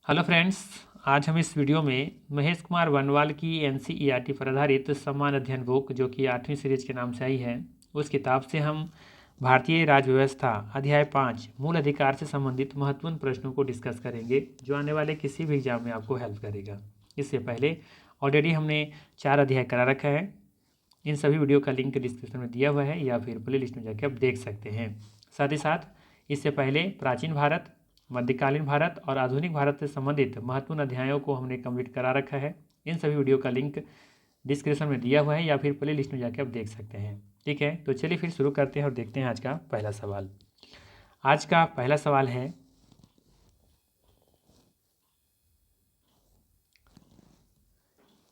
Hello friends, आज हम इस वीडियो में महेश कुमार वर्णवाल की एनसीईआरटी पर आधारित सम्मान अध्ययन बुक जो कि 8वीं सीरीज के नाम से आई है, उस किताब से हम भारतीय राज्य व्यवस्था अध्याय 5 मूल अधिकार से संबंधित महत्वपूर्ण प्रश्नों को डिस्कस करेंगे जो आने वाले किसी भी एग्जाम में आपको हेल्प करेगा। इससे पहले ऑलरेडी हमने 4 अध्याय करा रखा है। इन सभी वीडियो का लिंक डिस्क्रिप्शन में दिया हुआ है या फिर प्ले लिस्ट में जाकर आप देख सकते हैं। साथ ही साथ इससे पहले प्राचीन भारत, मध्यकालीन भारत और आधुनिक भारत से संबंधित महत्वपूर्ण अध्यायों को हमने कंप्लीट करा रखा है। इन सभी वीडियो का लिंक डिस्क्रिप्शन में दिया हुआ है या फिर प्ले लिस्ट में जाकर आप देख सकते हैं। ठीक है, तो चलिए फिर शुरू करते हैं और देखते हैं आज का पहला सवाल। आज का पहला सवाल है,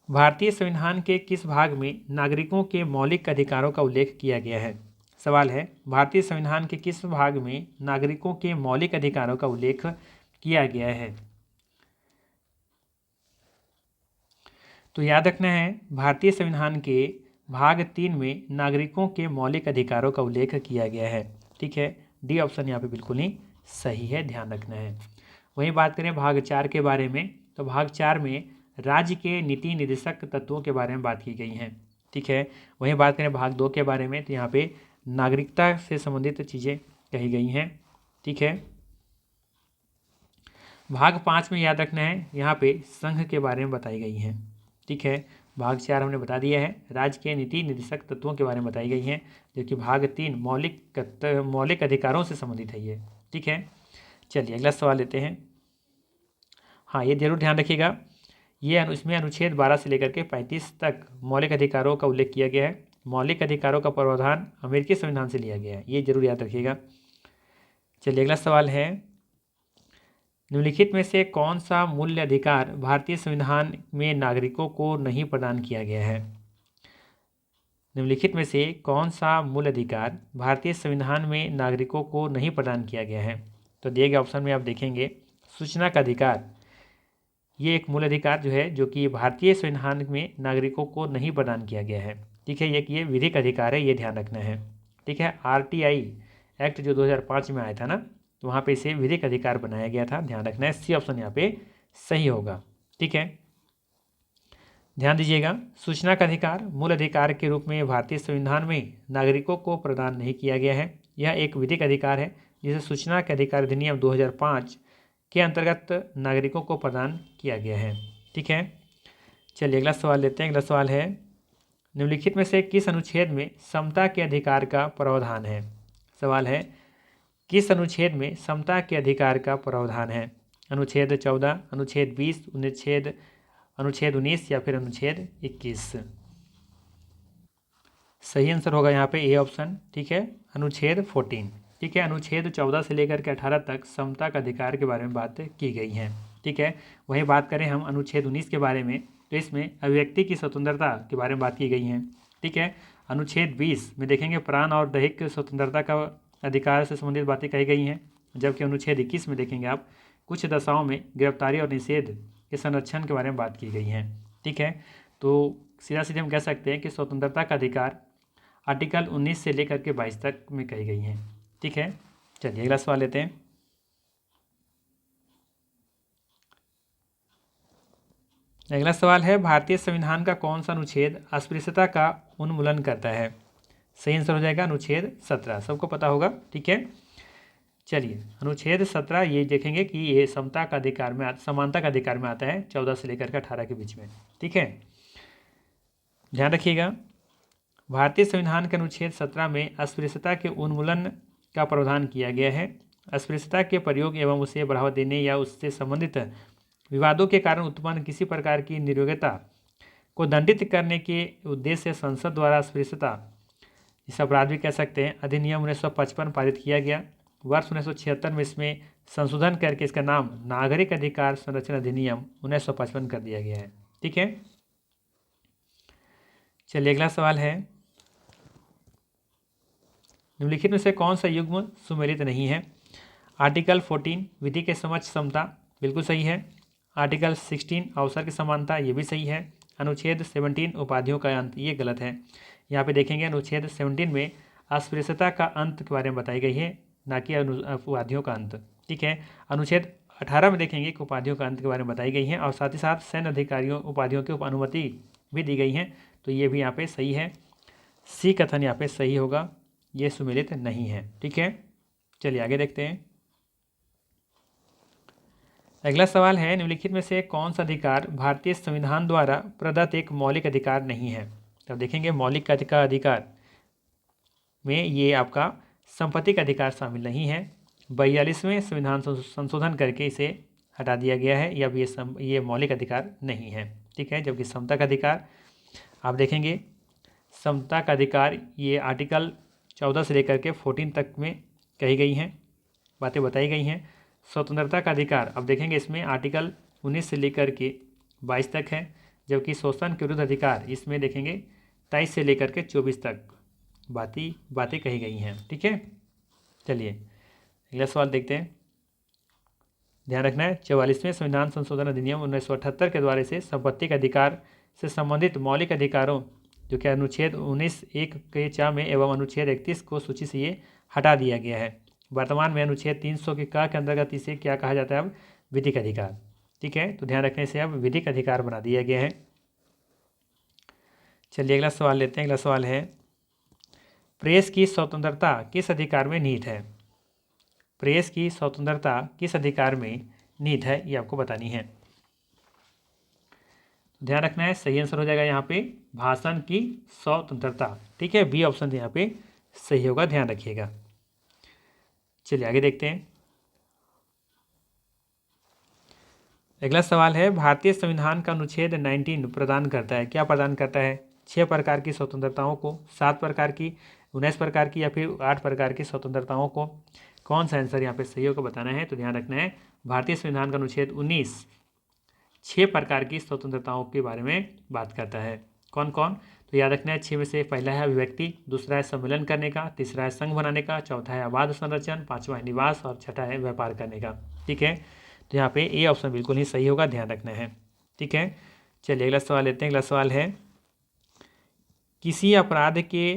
भारतीय संविधान के किस भाग में नागरिकों के मौलिक अधिकारों का उल्लेख किया गया है। सवाल है, भारतीय संविधान के किस भाग में नागरिकों के मौलिक अधिकारों का उल्लेख किया गया है। तो याद रखना है, भारतीय संविधान के भाग 3 में नागरिकों के मौलिक अधिकारों का उल्लेख किया गया है। ठीक है, डी ऑप्शन यहाँ पे बिल्कुल ही सही है, ध्यान रखना है। वहीं बात करें भाग 4 के बारे में, तो भाग 4 में राज्य के नीति निर्देशक तत्वों के बारे में बात की गई हैं। ठीक है, वहीं बात करें भाग 2 के बारे में, तो यहाँ पे नागरिकता से संबंधित चीज़ें कही गई हैं। ठीक है, भाग 5 में याद रखना है, यहाँ पे संघ के बारे में बताई गई हैं। ठीक है, भाग 4 हमने बता दिया है, राज्य के नीति निर्देशक तत्वों के बारे में बताई गई हैं, जबकि भाग 3 मौलिक अधिकारों से संबंधित है ये। ठीक है, चलिए अगला सवाल लेते हैं। हाँ, ये जरूर ध्यान रखिएगा, ये इसमें अनुच्छेद 12 से लेकर के 35 तक मौलिक अधिकारों का उल्लेख किया गया है। मौलिक अधिकारों का प्रावधान अमेरिकी संविधान से लिया गया है, ये जरूर याद रखिएगा। चलिए अगला सवाल है, निम्नलिखित में से कौन सा मूल्य अधिकार भारतीय संविधान में नागरिकों को नहीं प्रदान किया गया है। निम्नलिखित में से कौन सा मूल अधिकार भारतीय संविधान में नागरिकों को नहीं प्रदान किया गया है। तो दिए गए ऑप्शन में आप देखेंगे, सूचना का अधिकार, ये एक मूल अधिकार जो है जो कि भारतीय संविधान में नागरिकों को नहीं प्रदान किया गया है। ठीक है, ये विधिक अधिकार है, ये ध्यान रखना है। ठीक है, आरटीआई एक्ट जो 2005 में आया था ना, तो वहाँ पे इसे विधिक अधिकार बनाया गया था, ध्यान रखना है। सी ऑप्शन यहाँ पे सही होगा। ठीक है, ध्यान दीजिएगा, सूचना का अधिकार मूल अधिकार के रूप में भारतीय संविधान में नागरिकों को प्रदान नहीं किया गया है। यह एक विधिक अधिकार है जिसे सूचना के अधिकार अधिनियम 2005 के अंतर्गत नागरिकों को प्रदान किया गया है। ठीक है, चलिए अगला सवाल लेते हैं। अगला सवाल है, निम्नलिखित में से किस अनुच्छेद में समता के अधिकार का प्रावधान है। सवाल है, किस अनुच्छेद में समता के अधिकार का प्रावधान है। अनुच्छेद 14, अनुच्छेद 20, अनुच्छेद 19 या फिर अनुच्छेद 21। सही आंसर होगा यहाँ पे ए ऑप्शन। ठीक है, अनुच्छेद 14। ठीक है, अनुच्छेद 14 से लेकर के 18 तक समता का अधिकार के बारे में बात की गई है। ठीक है, वहीं बात करें हम अनुच्छेद 19 के बारे में, तो इसमें अभिव्यक्ति की स्वतंत्रता के बारे में बात की गई है। ठीक है, अनुच्छेद 20 में देखेंगे प्राण और दैहिक स्वतंत्रता का अधिकार से संबंधित बातें कही गई हैं, जबकि अनुच्छेद 21 में देखेंगे आप कुछ दशाओं में गिरफ्तारी और निषेध के संरक्षण के बारे में बात की गई है। ठीक है, तो सीधा सीधे हम कह सकते हैं कि स्वतंत्रता का अधिकार आर्टिकल 19 से लेकर के 22 तक में कही गई हैं। ठीक है, चलिए अगला सवाल लेते हैं। अगला सवाल है, भारतीय संविधान का कौन सा अनुच्छेद अस्पृश्यता का उन्मूलन करता है। सही आंसर हो जाएगा अनुच्छेद 17, सबको पता होगा। ठीक है, चलिए अनुच्छेद 17 ये देखेंगे कि ये समता का अधिकार में समानता का अधिकार में आता है, 14 से लेकर के 18 के बीच में। ठीक है, ध्यान रखिएगा, भारतीय संविधान के अनुच्छेद 17 में अस्पृश्यता के उन्मूलन का प्रावधान किया गया है। अस्पृश्यता के प्रयोग एवं उसे बढ़ावा देने या उससे संबंधित विवादों के कारण उत्पन्न किसी प्रकार की निर्योग्यता को दंडित करने के उद्देश्य से संसद द्वारा अस्पृश्यता, इस अपराध भी कह सकते हैं, अधिनियम 1955 पारित किया गया। वर्ष 1976 में इसमें संशोधन करके इसका नाम नागरिक अधिकार संरक्षण अधिनियम 1955 कर दिया गया है। ठीक है, चलिए अगला सवाल है, निम्नलिखित में से कौन सा युग्म सुमेलित नहीं है। आर्टिकल 14 विधि के समक्ष समता, बिल्कुल सही है। आर्टिकल 16 अवसर की समानता, ये भी सही है। अनुच्छेद 17 उपाधियों का अंत, ये गलत है। यहाँ पे देखेंगे अनुच्छेद 17 में अस्पृश्यता का अंत के बारे में बताई गई है, ना कि उपाधियों का अंत। ठीक है, अनुच्छेद 18 में देखेंगे कि उपाधियों का अंत के बारे में बताई गई हैं और साथ ही साथ सैन्य अधिकारियों उपाधियों की अनुमति भी दी गई हैं, तो ये भी यहाँ पे सही है। सी कथन यहाँ पे सही होगा, ये सुमेलित नहीं है। ठीक है, चलिए आगे देखते हैं। अगला सवाल है, निम्नलिखित में से कौन सा अधिकार भारतीय संविधान द्वारा प्रदत्त एक मौलिक अधिकार नहीं है। तो देखेंगे मौलिक अधिकार में ये आपका संपत्ति का अधिकार शामिल नहीं है। 42वें संविधान संशोधन करके इसे हटा दिया गया है, या ये मौलिक अधिकार नहीं है। ठीक है, जबकि समता का अधिकार आप देखेंगे, समता का अधिकार ये आर्टिकल 14 से लेकर के 14 तक में कही गई हैं, बातें बताई गई हैं। स्वतंत्रता का अधिकार अब देखेंगे, इसमें आर्टिकल 19 से लेकर के 22 तक है, जबकि शोषण के विरुद्ध अधिकार इसमें देखेंगे 23 से लेकर के 24 तक बातें कही गई हैं। ठीक है, चलिए अगला सवाल देखते हैं। ध्यान रखना है, 44वें संविधान संशोधन अधिनियम 1978 के द्वारा से संपत्ति के अधिकार से संबंधित मौलिक अधिकारों जो कि अनुच्छेद 19(1) के 4 में एवं अनुच्छेद 31 को सूची से ये हटा दिया गया है। वर्तमान में अनुच्छेद 300 के क के अंतर्गत इसे क्या कहा जाता है, अब विधिक अधिकार। ठीक है, तो ध्यान रखने से अब विधिक अधिकार बना दिया गया है। चलिए अगला सवाल लेते हैं। अगला सवाल है, प्रेस की स्वतंत्रता किस अधिकार में निहित है। प्रेस की स्वतंत्रता किस अधिकार में निहित है, ये आपको बतानी है। ध्यान रखना है, सही आंसर हो जाएगा यहाँ पे भाषण की स्वतंत्रता। ठीक है, बी ऑप्शन यहाँ पे सही होगा, ध्यान रखिएगा। चलिए आगे देखते हैं। अगला सवाल है, भारतीय संविधान का अनुच्छेद 19 प्रदान करता है, क्या प्रदान करता है, 6 प्रकार की स्वतंत्रताओं को, 7 प्रकार की, 19 प्रकार की, या फिर 8 प्रकार की स्वतंत्रताओं को। कौन सा आंसर यहाँ पे सही होगा बताना है। तो ध्यान रखना है, भारतीय संविधान का अनुच्छेद 19 6 प्रकार की स्वतंत्रताओं के बारे में बात करता है। कौन कौन, तो याद रखना है 6 में से पहला है अभिव्यक्ति, दूसरा है सम्मेलन करने का, तीसरा है संघ बनाने का, चौथा है आबाद संरचन, पांचवा है निवास और छठा है व्यापार करने का। ठीक है, तो यहाँ पे ए ऑप्शन बिल्कुल ही सही होगा, ध्यान रखना है। ठीक है, चलिए अगला सवाल लेते हैं। अगला सवाल है, किसी अपराध के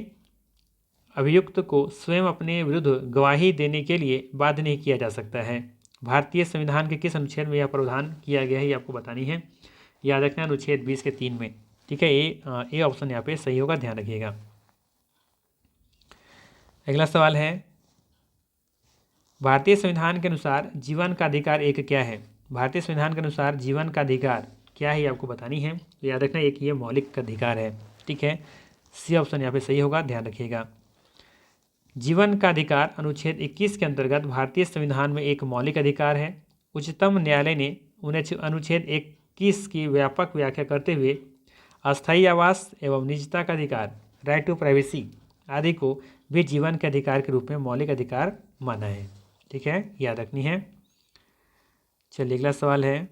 अभियुक्त को स्वयं अपने विरुद्ध गवाही देने के लिए बाध्य नहीं किया जा सकता है। भारतीय संविधान के किस अनुच्छेद में यह प्रावधान किया गया है, ये आपको बतानी है। याद रखना है अनुच्छेद 20 के 3 में। ठीक है, ए ऑप्शन यहाँ पे सही होगा, ध्यान रखिएगा। अगला सवाल है, भारतीय संविधान के अनुसार जीवन का अधिकार एक क्या है। भारतीय संविधान के अनुसार जीवन का अधिकार क्या है, ये आपको बतानी है। तो याद रखना एक ये मौलिक अधिकार है। ठीक है, सी ऑप्शन यहाँ पे सही होगा, ध्यान रखिएगा। जीवन का अधिकार अनुच्छेद 21 के अंतर्गत भारतीय संविधान में एक मौलिक अधिकार है। उच्चतम न्यायालय ने उन्हें अनुच्छेद 21 की व्यापक व्याख्या करते हुए अस्थायी आवास एवं निजता का अधिकार, राइट टू प्राइवेसी आदि को भी जीवन के अधिकार के रूप में मौलिक अधिकार माना है। ठीक है, याद रखनी है। चलिए अगला सवाल है,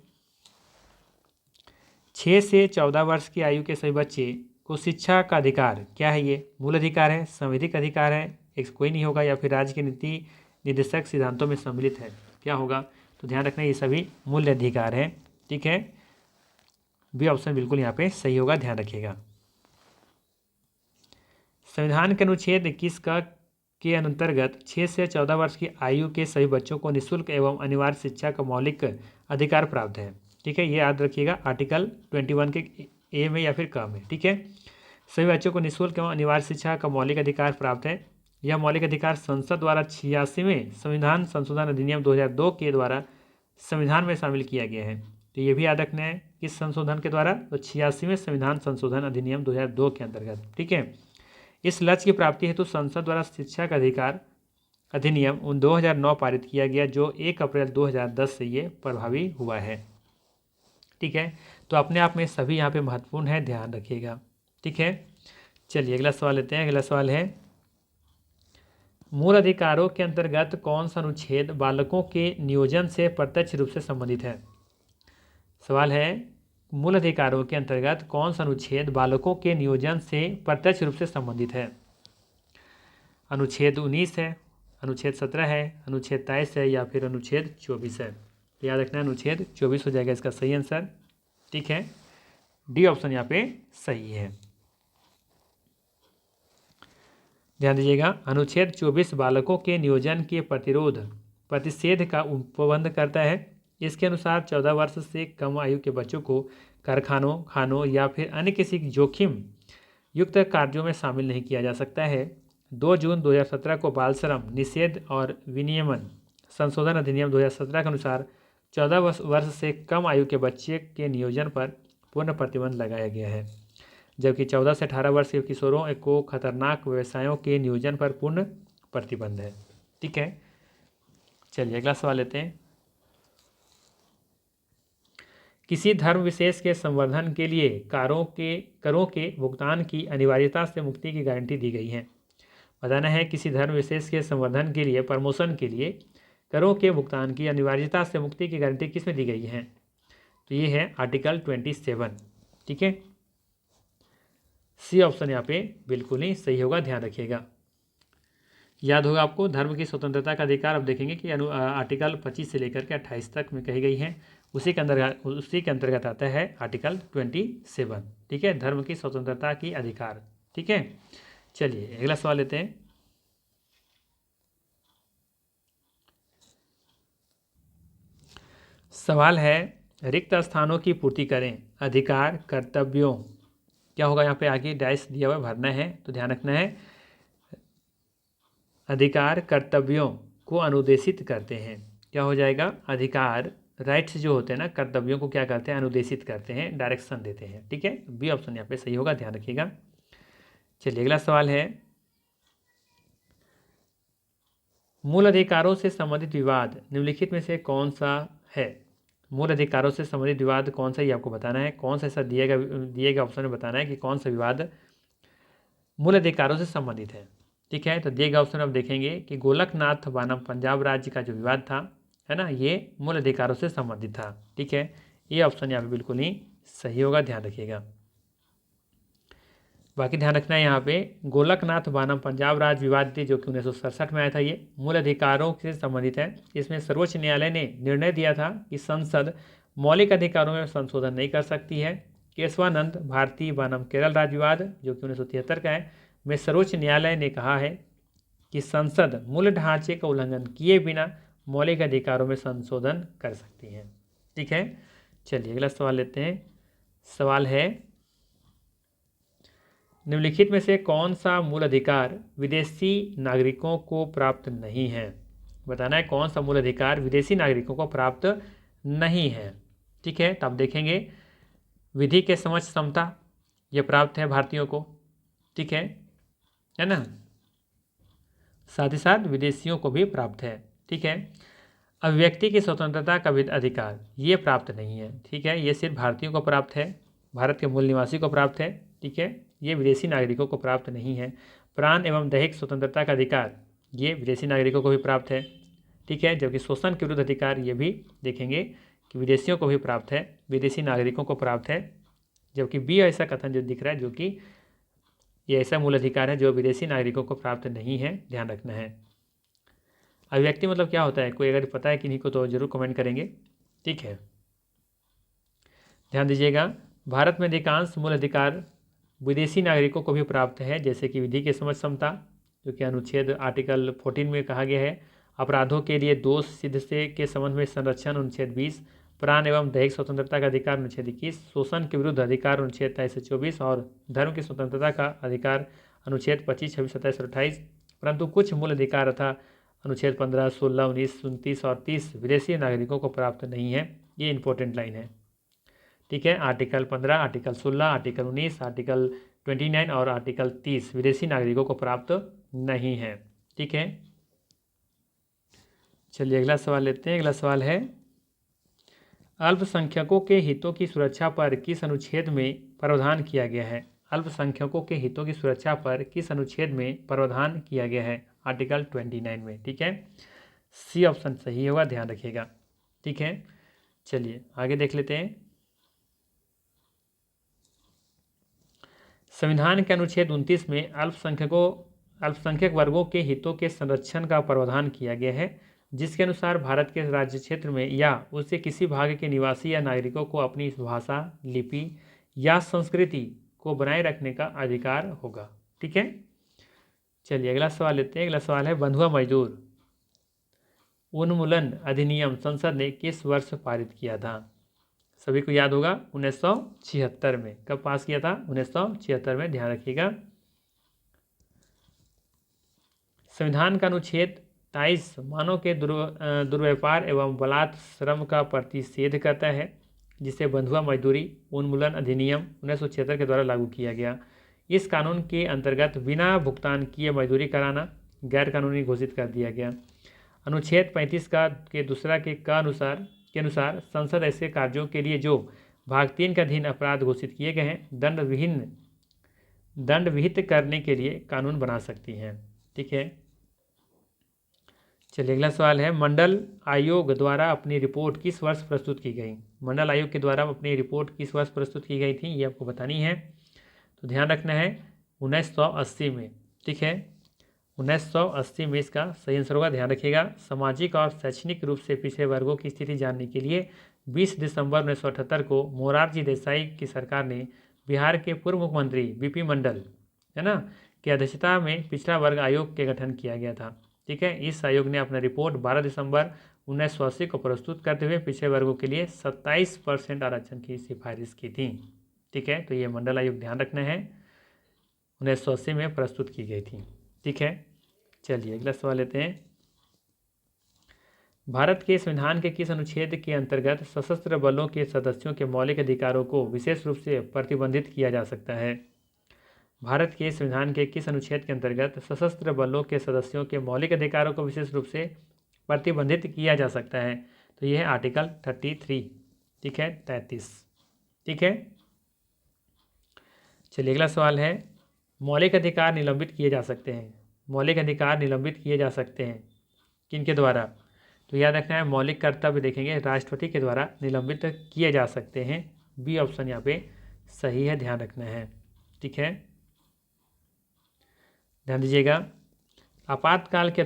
6 से 14 वर्ष की आयु के सभी बच्चे को शिक्षा का अधिकार क्या है, ये मूल अधिकार है, संवैधानिक अधिकार है, एक कोई नहीं होगा, या फिर राज्य के नीति निर्देशक सिद्धांतों में सम्मिलित है, क्या होगा। तो ध्यान रखना ये सभी मूल अधिकार हैं। ठीक है, बी ऑप्शन बिल्कुल यहाँ पे सही होगा, ध्यान रखिएगा। संविधान के अनुच्छेद 21 के अंतर्गत 6 से 14 वर्ष की आयु के सभी बच्चों को निःशुल्क एवं अनिवार्य शिक्षा का मौलिक अधिकार प्राप्त है। ठीक है, ये याद रखिएगा, आर्टिकल 21 के ए में या फिर क में। ठीक है, सभी बच्चों को निःशुल्क एवं अनिवार्य शिक्षा का मौलिक अधिकार प्राप्त है। यह मौलिक अधिकार संसद द्वारा 86वें संविधान संशोधन अधिनियम 2002 के द्वारा संविधान में शामिल किया गया है। तो ये भी याद रखना है, किस संशोधन के द्वारा, तो 86वें संविधान संशोधन अधिनियम 2002 के अंतर्गत। ठीक है, इस लक्ष्य की प्राप्ति हेतु संसद द्वारा शिक्षा का अधिकार अधिनियम 2009 पारित किया गया, जो 1 अप्रैल 2010 से ये प्रभावी हुआ है। ठीक है, तो अपने आप में सभी यहाँ पे महत्वपूर्ण है, ध्यान रखिएगा। ठीक है, चलिए अगला सवाल लेते हैं। अगला सवाल है, मूल अधिकारों के अंतर्गत कौन सा अनुच्छेद बालकों के नियोजन से प्रत्यक्ष रूप से संबंधित है। सवाल है, मूल अधिकारों के अंतर्गत कौन सा अनुच्छेद बालकों के नियोजन से प्रत्यक्ष रूप से संबंधित है। अनुच्छेद 19 है, अनुच्छेद 17 है, अनुच्छेद 23 है, या फिर अनुच्छेद 24 है। तो याद रखना है अनुच्छेद 24 हो जाएगा इसका सही आंसर। ठीक है, डी ऑप्शन यहाँ पे सही है, ध्यान दीजिएगा। अनुच्छेद 24 बालकों के नियोजन के प्रतिषेध का उपबंध करता है। इसके अनुसार 14 वर्ष से कम आयु के बच्चों को कारखानों, खानों या फिर अन्य किसी जोखिम युक्त कार्यों में शामिल नहीं किया जा सकता है। 2 जून 2017 को बाल श्रम निषेध और विनियमन संशोधन अधिनियम 2017 के अनुसार 14 वर्ष से कम आयु के बच्चे के नियोजन पर पूर्ण प्रतिबंध लगाया गया है, जबकि 14 से 18 वर्ष के किशोरों को खतरनाक व्यवसायों के नियोजन पर पूर्ण प्रतिबंध है। ठीक है, चलिए अगला सवाल लेते हैं। किसी धर्म विशेष के संवर्धन के लिए करों के भुगतान की अनिवार्यता से मुक्ति की गारंटी दी गई है। बताना है किसी धर्म विशेष के संवर्धन के लिए, प्रमोशन के लिए करों के भुगतान की अनिवार्यता से मुक्ति की गारंटी किस में दी गई है? तो ये है आर्टिकल 27। ठीक है, सी ऑप्शन यहाँ पे बिल्कुल ही सही होगा, ध्यान रखिएगा। याद होगा आपको धर्म की स्वतंत्रता का अधिकार। अब देखेंगे कि आर्टिकल 25 से लेकर के 28 तक में कही गई है, उसी के अंतर्गत आता है आर्टिकल 27। ठीक है, धर्म की स्वतंत्रता की अधिकार। ठीक है, चलिए अगला सवाल लेते हैं। सवाल है, रिक्त स्थानों की पूर्ति करें। अधिकार कर्तव्यों, क्या होगा यहाँ पे आगे डैश दिया हुआ भरना है, तो ध्यान रखना है। अधिकार कर्तव्यों को अनुदेशित करते हैं। क्या हो जाएगा? अधिकार राइट्स जो होते हैं ना, कर्तव्यों को क्या करते हैं? अनुदेशित करते हैं, डायरेक्शन देते हैं। ठीक है, बी ऑप्शन यहाँ पे सही होगा, ध्यान रखिएगा। चलिए अगला सवाल है, मूल अधिकारों से संबंधित विवाद निम्नलिखित में से कौन सा है? मूल अधिकारों से संबंधित विवाद कौन सा, ये आपको बताना है। कौन सा ऐसा दिए गए ऑप्शन में बताना है कि कौन सा विवाद मूल अधिकारों से संबंधित है। ठीक है, तो दिए गए ऑप्शन अब देखेंगे कि गोलकनाथ बनाम पंजाब राज्य का जो विवाद था, है ना, ये मूल अधिकारों से संबंधित था। ठीक है, ये ऑप्शन यहाँ पे बिल्कुल ही सही होगा, ध्यान रखिएगा। बाकी ध्यान रखना है यहाँ पे गोलकनाथ बनाम पंजाब राज्य विवाद थी, जो कि 1967 में आया था। ये मूल अधिकारों से संबंधित है। इसमें सर्वोच्च न्यायालय ने निर्णय दिया था कि संसद मौलिक अधिकारों में संशोधन नहीं कर सकती है। केशवानंद भारती बनाम केरल राज्य विवाद, जो कि 1973 का है, में सर्वोच्च न्यायालय ने कहा है कि संसद मूल ढांचे का उल्लंघन किए बिना मौलिक अधिकारों में संशोधन कर सकती है। ठीक है, चलिए अगला सवाल लेते हैं। सवाल है, निम्नलिखित में से कौन सा मूल अधिकार विदेशी नागरिकों को प्राप्त नहीं है? बताना है कौन सा मूल अधिकार विदेशी नागरिकों को प्राप्त नहीं है। ठीक है, तो आप देखेंगे विधि के समझ क्षमता, ये प्राप्त है भारतीयों को। ठीक है ना, साथ ही साथ विदेशियों को भी प्राप्त है। ठीक है, अभिव्यक्ति की स्वतंत्रता का अधिकार ये प्राप्त नहीं है। ठीक है, ये सिर्फ भारतीयों को प्राप्त है, भारत के मूल निवासी को प्राप्त है। ठीक है, ये विदेशी नागरिकों को प्राप्त नहीं है। प्राण एवं दैहिक स्वतंत्रता का अधिकार ये विदेशी नागरिकों को भी प्राप्त है। ठीक है, जबकि शोषण के विरुद्ध अधिकार ये भी देखेंगे कि विदेशियों को भी प्राप्त है, विदेशी नागरिकों को प्राप्त है। जबकि बी ऐसा कथन जो दिख रहा है, जो कि ये ऐसा मूल अधिकार है जो विदेशी नागरिकों को प्राप्त नहीं है, ध्यान रखना है। अभिव्यक्ति मतलब क्या होता है, कोई अगर पता है किन्हीं को तो जरूर कमेंट करेंगे। ठीक है, ध्यान दीजिएगा, भारत में अधिकांश मूल अधिकार विदेशी नागरिकों को भी प्राप्त है, जैसे कि विधि की समझ क्षमता, जो कि अनुच्छेद आर्टिकल 14 में कहा गया है। अपराधों के लिए दोष सिद्ध से के संबंध में संरक्षण अनुच्छेद 20, प्राण एवं दैहिक स्वतंत्रता का अधिकार अनुच्छेद 21, शोषण के विरुद्ध अधिकार अनुच्छेद 23 से 24 और धर्म की स्वतंत्रता का अधिकार अनुच्छेद 25, 26, 27 और 28। परंतु कुछ मूल अधिकार तथा अनुच्छेद 15, 16, 19, 29 और 30 विदेशी नागरिकों को प्राप्त नहीं है। ये इंपॉर्टेंट लाइन है। ठीक है, आर्टिकल 15, आर्टिकल 16, आर्टिकल 19, आर्टिकल 29 और आर्टिकल 30 विदेशी नागरिकों को प्राप्त नहीं है। ठीक है, चलिए अगला सवाल लेते हैं। अगला सवाल है, अल्पसंख्यकों के हितों की सुरक्षा पर किस अनुच्छेद में प्रावधान किया गया है? अल्पसंख्यकों के हितों की सुरक्षा पर किस अनुच्छेद में प्रावधान किया गया है? आर्टिकल 29 में। ठीक है, सी ऑप्शन सही होगा, ध्यान रखिएगा। ठीक है, चलिए आगे देख लेते हैं। संविधान के अनुच्छेद 29 में अल्पसंख्यक वर्गों के हितों के संरक्षण का प्रावधान किया गया है, जिसके अनुसार भारत के राज्य क्षेत्र में या उसके किसी भाग के निवासी या नागरिकों को अपनी भाषा, लिपि या संस्कृति को बनाए रखने का अधिकार होगा। ठीक है, चलिए अगला सवाल लेते हैं। अगला सवाल है, बंधुआ मजदूर उन्मूलन अधिनियम संसद ने किस वर्ष पारित किया था? सभी को याद होगा 1976 में। कब पास किया था? 1976 में, ध्यान रखिएगा। संविधान का अनुच्छेद 23 मानव के दुर्व्यवहार एवं बलात् श्रम का प्रतिषेध करता है, जिसे बंधुआ मजदूरी उन्मूलन अधिनियम 1976 के द्वारा लागू किया गया। इस कानून के अंतर्गत बिना भुगतान किए मजदूरी कराना गैर कानूनी घोषित कर दिया गया। अनुच्छेद 35 के दूसरा के अनुसार संसद ऐसे कार्यों के लिए जो भाग 3 के अधीन अपराध घोषित किए गए हैं दंड विहित करने के लिए कानून बना सकती हैं। ठीक है, चलिए अगला सवाल है, मंडल आयोग द्वारा अपनी रिपोर्ट किस वर्ष प्रस्तुत की गई? मंडल आयोग के द्वारा अपनी रिपोर्ट किस वर्ष प्रस्तुत की गई थी, ये आपको बतानी है। तो ध्यान रखना है 1980 में। ठीक है, 1980 में इसका सही आंसर होगा, ध्यान रखिएगा। सामाजिक और शैक्षणिक रूप से पिछड़े वर्गों की स्थिति जानने के लिए 20 दिसंबर 1978 को मोरारजी देसाई की सरकार ने बिहार के पूर्व मुख्यमंत्री बीपी मंडल है ना की अध्यक्षता में पिछड़ा वर्ग आयोग के गठन किया गया था। ठीक है, इस आयोग ने अपना रिपोर्ट 12 दिसंबर 1980 को प्रस्तुत करते हुए पिछड़े वर्गों के लिए 27% आरक्षण की सिफारिश की थी। ठीक है, तो ये मंडल आयोग ध्यान रखना है 1980 में प्रस्तुत की गई थी। ठीक है, चलिए अगला सवाल लेते हैं। भारत के संविधान के किस अनुच्छेद के अंतर्गत सशस्त्र बलों के सदस्यों के मौलिक अधिकारों को विशेष रूप से प्रतिबंधित किया जा सकता है? भारत के संविधान के किस अनुच्छेद के अंतर्गत सशस्त्र बलों के सदस्यों के मौलिक अधिकारों को विशेष रूप से प्रतिबंधित किया जा सकता है? तो यह है आर्टिकल 33। ठीक है, 33। ठीक है, चलिए अगला सवाल है, मौलिक अधिकार निलंबित किए जा सकते हैं। मौलिक अधिकार निलंबित किए जा सकते हैं किनके द्वारा? तो याद रखना है, मौलिक कर्तव्य देखेंगे राष्ट्रपति के द्वारा निलंबित किए जा सकते हैं। बी ऑप्शन यहाँ पे सही है, ध्यान रखना है। ठीक है, ध्यान दीजिएगा। आपातकाल के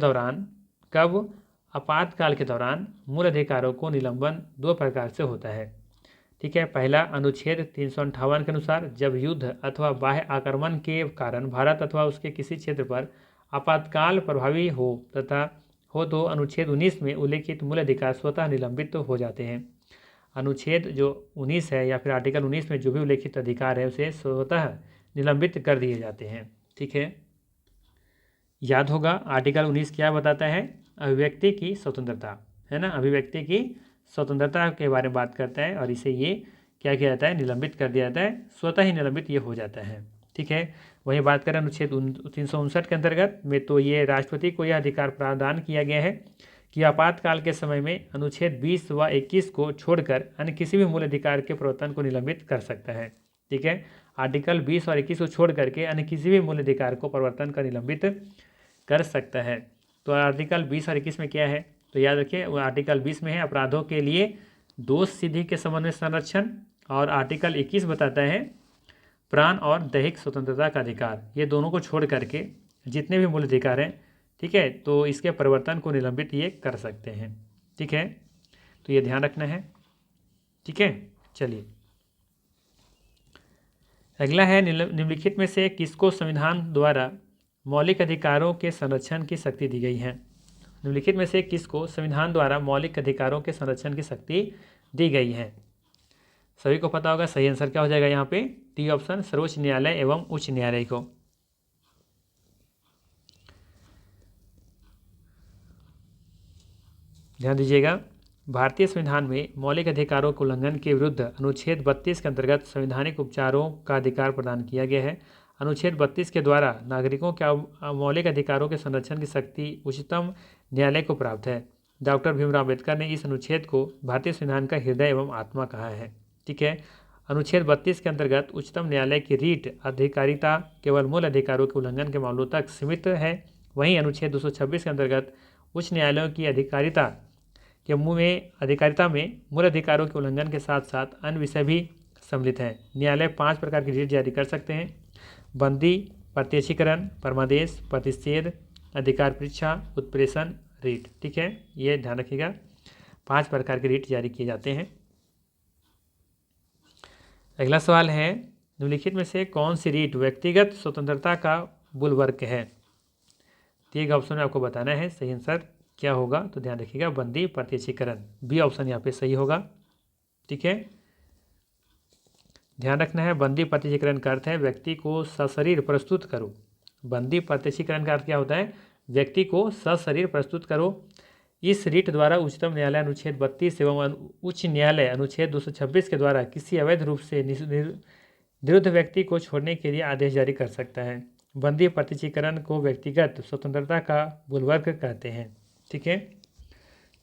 दौरान मूल अधिकारों को निलंबन 2 प्रकार से होता है। ठीक है, पहला अनुच्छेद 358 के अनुसार जब युद्ध अथवा बाह्य आक्रमण के कारण भारत अथवा उसके किसी क्षेत्र पर आपातकाल प्रभावी हो तो अनुच्छेद 19 में उल्लेखित मूल अधिकार स्वतः निलंबित हो जाते हैं। अनुच्छेद जो 19 है या फिर आर्टिकल 19 में जो भी उल्लेखित अधिकार है उसे स्वतः निलंबित कर दिए जाते हैं। ठीक है, याद होगा आर्टिकल 19 क्या बताता है? अभिव्यक्ति की स्वतंत्रता, है ना, अभिव्यक्ति की स्वतंत्रता के बारे में बात करता है और इसे ये क्या किया जाता है? निलंबित कर दिया जाता है, स्वतः ही निलंबित ये हो जाता है। ठीक है, वहीं बात करें अनुच्छेद 359 के अंतर्गत में, तो ये राष्ट्रपति को यह अधिकार प्रदान किया गया है कि आपातकाल के समय में अनुच्छेद 20 व 21 को छोड़कर अन्य किसी भी मूल अधिकार के प्रवर्तन को निलंबित कर सकता है। ठीक है, आर्टिकल 20 और 21 को छोड़ करके अन्य किसी भी मूल अधिकार को प्रवर्तन का निलंबित कर सकता है। तो आर्टिकल 20 और 21 में क्या है? तो याद रखिए, वो आर्टिकल 20 में है अपराधों के लिए दोष सिद्धि के संबंध में संरक्षण, और आर्टिकल 21 बताता है प्राण और दैहिक स्वतंत्रता का अधिकार। ये दोनों को छोड़ करके जितने भी मूल अधिकार हैं, ठीक है, तो इसके परिवर्तन को निलंबित ये कर सकते हैं। ठीक है, तो ये ध्यान रखना है। ठीक है, चलिए अगला है, निम्नलिखित में से किसको संविधान द्वारा मौलिक अधिकारों के संरक्षण की शक्ति दी गई है? निम्नलिखित में से किसको संविधान द्वारा मौलिक अधिकारों के संरक्षण की शक्ति दी गई है? सभी को पता होगा, सही आंसर क्या हो जाएगा यहाँ पे? डी ऑप्शन, सर्वोच्च न्यायालय एवं उच्च न्यायालय को। ध्यान दीजिएगा, भारतीय संविधान में मौलिक अधिकारों के उल्लंघन के विरुद्ध अनुच्छेद 32 के अंतर्गत संवैधानिक उपचारों का अधिकार प्रदान किया गया है। अनुच्छेद 32 के द्वारा नागरिकों के मौलिक अधिकारों के संरक्षण की शक्ति उच्चतम न्यायालय को प्राप्त है। डॉक्टर भीमराव अम्बेडकर ने इस अनुच्छेद को भारतीय संविधान का हृदय एवं आत्मा कहा है। ठीक है, अनुच्छेद 32 के अंतर्गत उच्चतम न्यायालय की रीट अधिकारिता केवल मूल अधिकारों के उल्लंघन के मामलों तक सीमित है। वहीं अनुच्छेद 226 के अंतर्गत उच्च न्यायालयों की अधिकारिता में मूल अधिकारों के उल्लंघन के साथ साथ अन्य विषय भी सम्मिलित हैं। न्यायालय 5 प्रकार की रीट जारी कर सकते हैं: बंदी, प्रत्यक्षीकरण, परमादेश, प्रतिषेध, अधिकार परीक्षा, उत्प्रेषण रीट। ठीक है, ये ध्यान रखिएगा, 5 प्रकार के रीट जारी किए जाते हैं। अगला सवाल है, निम्नलिखित में से कौन सी रीट व्यक्तिगत स्वतंत्रता का बुलवर्क है? तो एक ऑप्शन में आपको बताना है सही आंसर क्या होगा, तो ध्यान रखिएगा बंदी प्रत्यक्षीकरण, बी ऑप्शन यहाँ पे सही होगा। ठीक है, ध्यान रखना है बंदी प्रत्यक्षीकरण का अर्थ है व्यक्ति को सशरीर प्रस्तुत करो। बंदी प्रत्यक्षीकरण का अर्थ क्या होता है, व्यक्ति को सशरीर प्रस्तुत करो। इस रीट द्वारा उच्चतम न्यायालय अनुच्छेद 32 एवं उच्च न्यायालय अनुच्छेद 226 के द्वारा किसी अवैध रूप से निरुद्ध व्यक्ति को छोड़ने के लिए आदेश जारी कर सकता है। बंदी प्रत्यक्षीकरण को व्यक्तिगत स्वतंत्रता का बुलवर्क कहते हैं। ठीक है,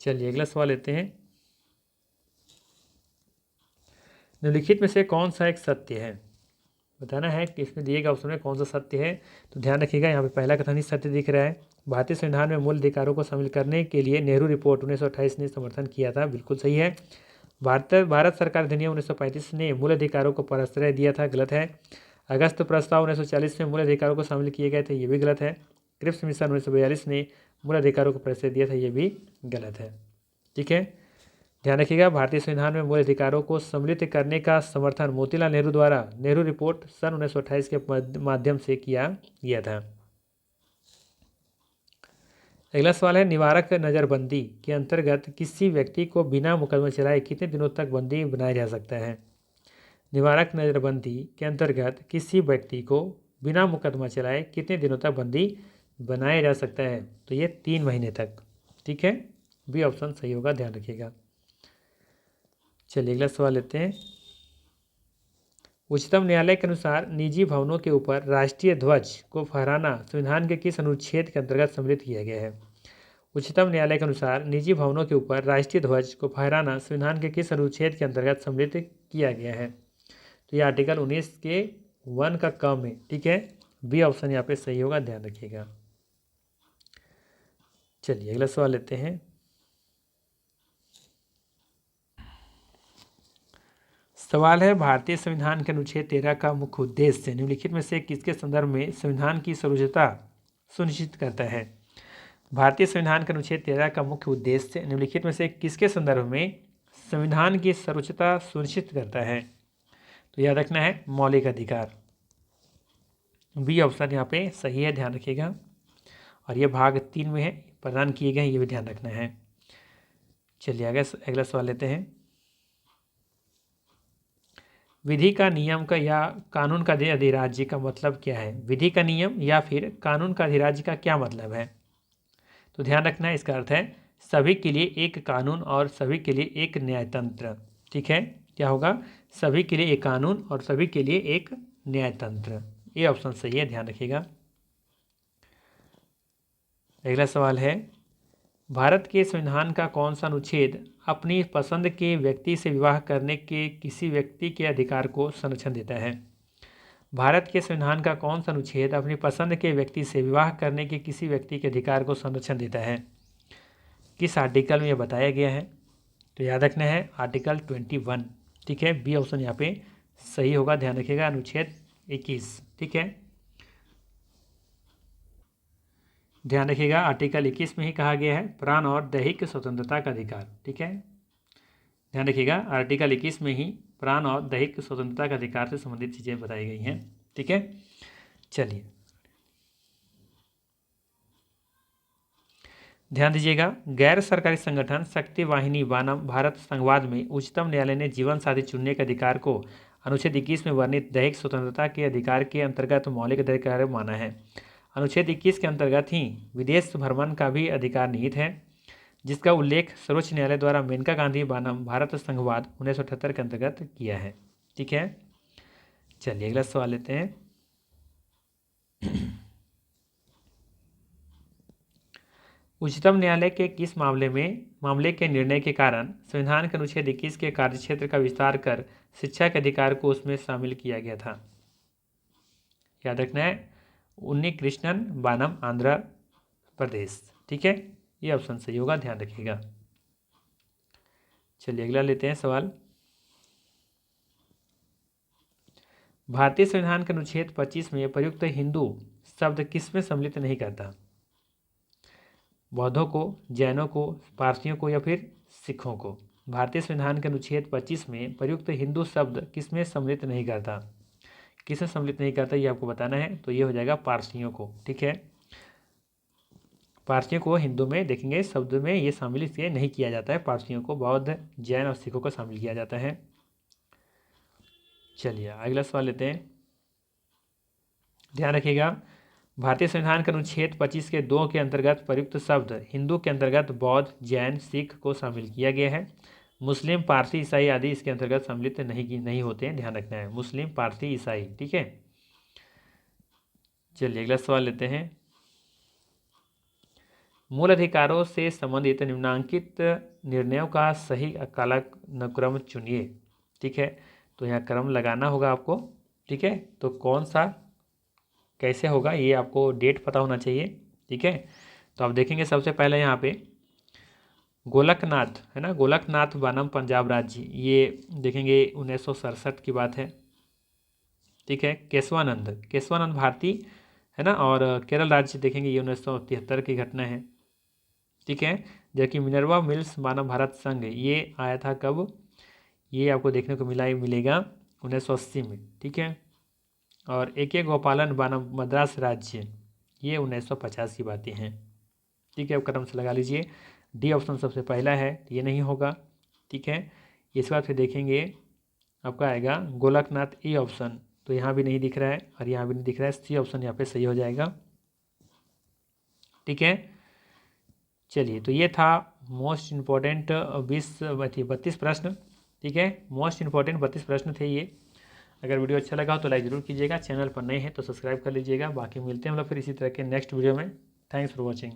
चलिए अगला सवाल लेते हैं। निम्नलिखित में से कौन सा एक सत्य है, बताना है कि इसमें दिए गए ऑप्शन में कौन सा सत्य है। तो ध्यान रखिएगा यहाँ पे पहला कथन ही सत्य दिख रहा है। भारतीय संविधान में मूल अधिकारों को शामिल करने के लिए नेहरू रिपोर्ट 1928 ने समर्थन किया था, बिल्कुल सही है। भारत सरकार अधिनियम 1935 ने मूल अधिकारों को प्रश्रय दिया था, गलत है। अगस्त प्रस्ताव 1940 में मूल अधिकारों को शामिल किए गए थे, ये भी गलत है। क्रिप्स मिशन 1942 ने मूल अधिकारों को प्रश्रय दिया था, ये भी गलत है। ठीक है, ध्यान रखिएगा भारतीय संविधान में मूल अधिकारों को सम्मिलित करने का समर्थन मोतीलाल नेहरू द्वारा नेहरू रिपोर्ट सन 1928 के माध्यम से किया गया था। अगला सवाल है निवारक नज़रबंदी के अंतर्गत किसी व्यक्ति को बिना मुकदमा चलाए कितने दिनों तक बंदी बनाया जा सकता है। निवारक नज़रबंदी के अंतर्गत किसी व्यक्ति को बिना मुकदमा चलाए कितने दिनों तक बंदी बनाया जा सकता है, तो ये 3 महीने तक। ठीक है, बी ऑप्शन सही होगा, ध्यान रखिएगा। चलिए अगला सवाल लेते हैं। उच्चतम न्यायालय के अनुसार निजी भवनों के ऊपर राष्ट्रीय ध्वज को फहराना संविधान के किस अनुच्छेद के अंतर्गत सम्मिलित किया गया है। उच्चतम न्यायालय के अनुसार निजी भवनों के ऊपर राष्ट्रीय ध्वज को फहराना संविधान के किस अनुच्छेद के अंतर्गत सम्मिलित किया गया है, तो ये आर्टिकल 19 के 1 का कम है। ठीक है, बी ऑप्शन यहाँ पे सही होगा, ध्यान रखिएगा। चलिए अगला सवाल लेते हैं। सवाल है भारतीय संविधान के अनुच्छेद 13 का मुख्य उद्देश्य निम्नलिखित में से किसके संदर्भ में संविधान की सर्वोच्चता सुनिश्चित करता है। भारतीय संविधान के अनुच्छेद 13 का मुख्य उद्देश्य निम्नलिखित में से किसके संदर्भ में संविधान की सर्वोच्चता सुनिश्चित करता है, तो याद रखना है मौलिक अधिकार, बी ऑप्शन यहाँ पे सही है, ध्यान रखिएगा। और ये भाग 3 में है, प्रदान किए गए हैं, ये भी ध्यान रखना है। चलिए आगे अगला सवाल लेते हैं। विधि का नियम का या कानून का अधिराज्य का मतलब क्या है। विधि का नियम या फिर कानून का अधिराज्य का क्या मतलब है, तो ध्यान रखना है इसका अर्थ है सभी के लिए एक कानून और सभी के लिए एक न्यायतंत्र। ठीक है, क्या होगा, सभी के लिए एक कानून और सभी के लिए एक न्यायतंत्र, ये ऑप्शन सही है, ध्यान रखिएगा। अगला सवाल है भारत के संविधान का कौन सा अनुच्छेद अपनी पसंद के व्यक्ति से विवाह करने के किसी व्यक्ति के अधिकार को संरक्षण देता है। भारत के संविधान का कौन सा अनुच्छेद अपनी पसंद के व्यक्ति से विवाह करने के किसी व्यक्ति के अधिकार को संरक्षण देता है, किस आर्टिकल में यह बताया गया है, तो याद रखना है आर्टिकल 21। ठीक है, बी ऑप्शन यहाँ पे सही होगा, ध्यान रखिएगा, अनुच्छेद 21। ठीक है, ध्यान रखिएगा आर्टिकल 21 में ही कहा गया है प्राण और दैहिक स्वतंत्रता का अधिकार। ठीक है, ध्यान रखिएगा आर्टिकल 21 में ही प्राण और दैहिक स्वतंत्रता का अधिकार से संबंधित चीज़ें बताई गई हैं। ठीक है, चलिए ध्यान दीजिएगा गैर सरकारी संगठन शक्ति वाहिनी बनाम भारत संघवाद में उच्चतम न्यायालय ने जीवन साथी चुनने के अधिकार को अनुच्छेद 21 में वर्णित दैहिक स्वतंत्रता के अधिकार के अंतर्गत मौलिक अधिकार माना है। अनुच्छेद 21 के अंतर्गत ही विदेश भ्रमण का भी अधिकार निहित है, जिसका उल्लेख सर्वोच्च न्यायालय द्वारा मेनका गांधी बनाम भारत संघवाद 1978 के अंतर्गत किया है। ठीक है, चलिए अगला सवाल लेते हैं। उच्चतम न्यायालय के किस मामले के निर्णय के कारण संविधान के अनुच्छेद 21 के कार्यक्षेत्र का विस्तार कर शिक्षा के अधिकार को उसमें शामिल किया गया था। याद रखना है उन्नी कृष्णन बानम आंध्र प्रदेश। ठीक है, ये ऑप्शन सही होगा, ध्यान रखिएगा। चलिए अगला लेते हैं सवाल। भारतीय संविधान के अनुच्छेद 25 में प्रयुक्त हिंदू शब्द किसमें सम्मिलित नहीं करता। बौद्धों को, जैनों को, पारसियों को या फिर सिखों को। भारतीय संविधान के अनुच्छेद 25 में प्रयुक्त हिंदू शब्द किसमें सम्मिलित नहीं करता, किसे सम्मिलित नहीं करता ये आपको बताना है, तो ये हो जाएगा पारसियों को। ठीक है, पारसियों को हिंदू में देखेंगे शब्द में ये शामिल इसलिए नहीं किया जाता है, पारसियों को बौद्ध, जैन और सिखों को शामिल किया जाता है। चलिए अगला सवाल लेते हैं। ध्यान रखिएगा, भारतीय संविधान के अनुच्छेद 25 के 2 के अंतर्गत प्रयुक्त शब्द हिंदू के अंतर्गत बौद्ध, जैन, सिख को शामिल किया गया है। मुस्लिम, पारसी, ईसाई आदि इसके अंतर्गत सम्मिलित नहीं होते हैं, ध्यान रखना है। मुस्लिम, पारसी, ईसाई, ठीक है। चलिए अगला सवाल लेते हैं। मूल अधिकारों से संबंधित निम्नांकित निर्णयों का सही कालक्रम चुनिए, ठीक है। तो यहाँ क्रम लगाना होगा आपको, ठीक है। तो कौन सा कैसे होगा ये आपको डेट पता होना चाहिए, ठीक है। तो आप देखेंगे सबसे पहले यहाँ पे गोलकनाथ है ना, गोलकनाथ बनम पंजाब राज्य, ये देखेंगे 1967 की बात है, ठीक है। केशवानंद भारती है ना, और केरल राज्य देखेंगे ये 1973 की घटना है, ठीक है। जबकि मिनर्वा मिल्स मानव भारत संघ ये आया था कब, ये आपको देखने को मिलेगा 1980 में, ठीक है। और AK गोपालन बानम मद्रास राज्य ये 1950 की बातें हैं, ठीक है। अब क्रम से लगा लीजिए। डी ऑप्शन सबसे पहला है, ये नहीं होगा, ठीक है। इसके बाद फिर देखेंगे आपका आएगा गोलकनाथ, ए ऑप्शन, तो यहाँ भी नहीं दिख रहा है और यहाँ भी नहीं दिख रहा है, सी ऑप्शन यहाँ पे सही हो जाएगा, ठीक है। चलिए तो ये था मोस्ट इम्पोर्टेंट 32 प्रश्न, ठीक है। मोस्ट इम्पोर्टेंट 32 प्रश्न थे ये। अगर वीडियो अच्छा लगा हो तो लाइक ज़रूर कीजिएगा, चैनल पर नए हैं तो सब्सक्राइब कर लीजिएगा। बाकी मिलते हैं हम लोग फिर इसी तरह के नेक्स्ट वीडियो में। Thanks for watching.